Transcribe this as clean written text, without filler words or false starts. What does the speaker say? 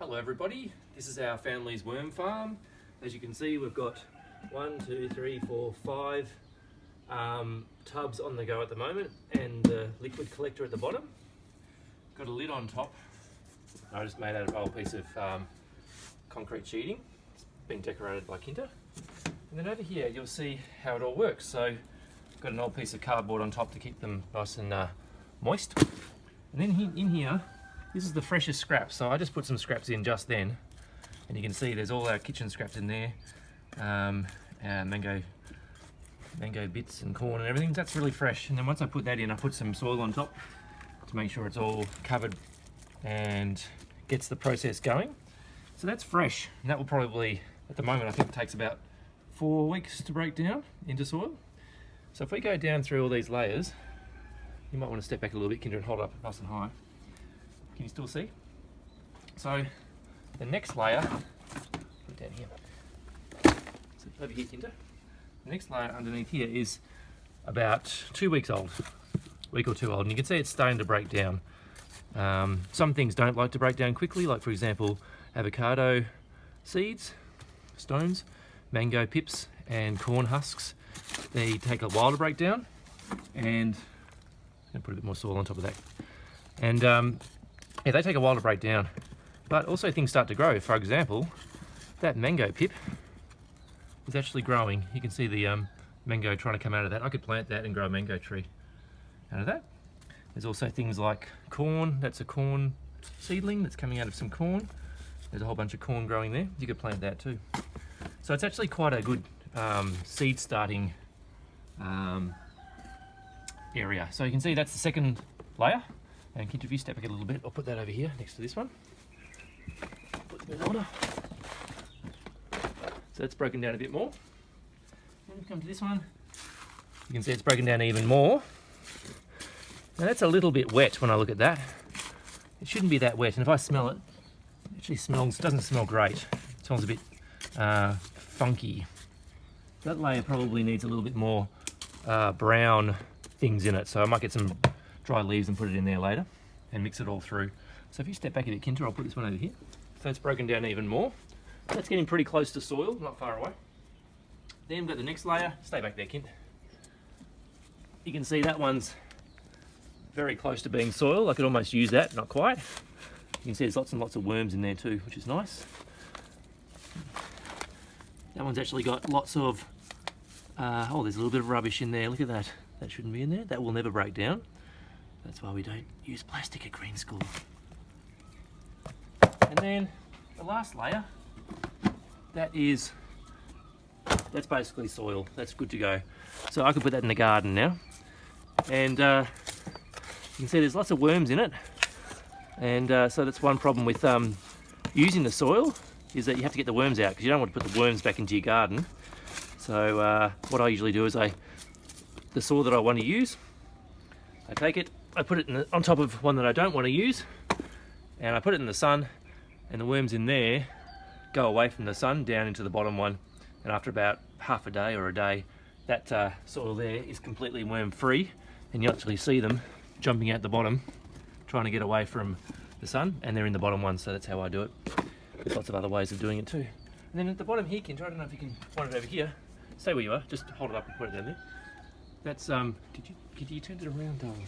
Hello everybody, this is our family's worm farm. As you can see, we've got 5 tubs on the go at the moment and the liquid collector at the bottom. Got a lid on top. I just made out of an old piece of concrete sheeting. It's been decorated by Kinta. And then over here you'll see how it all works. So I've got an old piece of cardboard on top to keep them nice and moist. And then in here, this is the freshest scraps. So I just put some scraps in just then. And you can see there's all our kitchen scraps in there. Mango bits and corn and everything. That's really fresh. And then once I put that in, I put some soil on top to make sure it's all covered and gets the process going. So that's fresh. And that will probably, at the moment, I think it takes about 4 weeks to break down into soil. So if we go down through all these layers, you might want to step back a little bit, Kinder, and hold it up nice and high. Can you still see? So the next layer, put it down here. So over here, Kinder. The next layer underneath here is about 2 weeks old, week or two old, and you can see it's starting to break down. Some things don't like to break down quickly, like for example, avocado seeds, stones, mango pips, and corn husks. They take a while to break down, and I'm gonna put a bit more soil on top of that. And yeah, they take a while to break down, but also things start to grow. For example, that mango pip is actually growing. You can see the mango trying to come out of that. I could plant that and grow a mango tree out of that. There's also things like corn. That's a corn seedling that's coming out of some corn. There's a whole bunch of corn growing there. You could plant that too. So it's actually quite a good seed starting area. So you can see that's the second layer. And Kinta, if you step back a little bit, I'll put that over here next to this one. Put them in order. So that's broken down a bit more. And come to this one. You can see it's broken down even more. Now that's a little bit wet when I look at that. It shouldn't be that wet, and if I smell it, it actually doesn't smell great. It smells a bit funky. That layer probably needs a little bit more brown things in it, so I might get some dry leaves and put it in there later and mix it all through. So if you step back a bit, Kinta, I'll put this one over here. So it's broken down even more. That's getting pretty close to soil, not far away. Then we've got the next layer. Stay back there, Kinta. You can see that one's very close to being soil. I could almost use that, not quite. You can see there's lots and lots of worms in there too, which is nice. That one's actually got lots of, oh, there's a little bit of rubbish in there. Look at that. That shouldn't be in there. That will never break down. That's why we don't use plastic at green school. And then the last layer, that's basically soil. That's good to go. So I could put that in the garden now. And you can see there's lots of worms in it. And so that's one problem with using the soil, is that you have to get the worms out because you don't want to put the worms back into your garden. So what I usually do is the soil that I want to use, I take it, I put it on top of one that I don't want to use, and I put it in the sun, and the worms in there go away from the sun down into the bottom one, and after about half a day or a day, that soil there is completely worm free, and you actually see them jumping out the bottom trying to get away from the sun, and they're in the bottom one. So that's how I do it. There's lots of other ways of doing it too. And then at the bottom here, Kinta, I don't know if you can find it over here. Stay where you are, just hold it up and put it down there. That's could you turn it around, darling?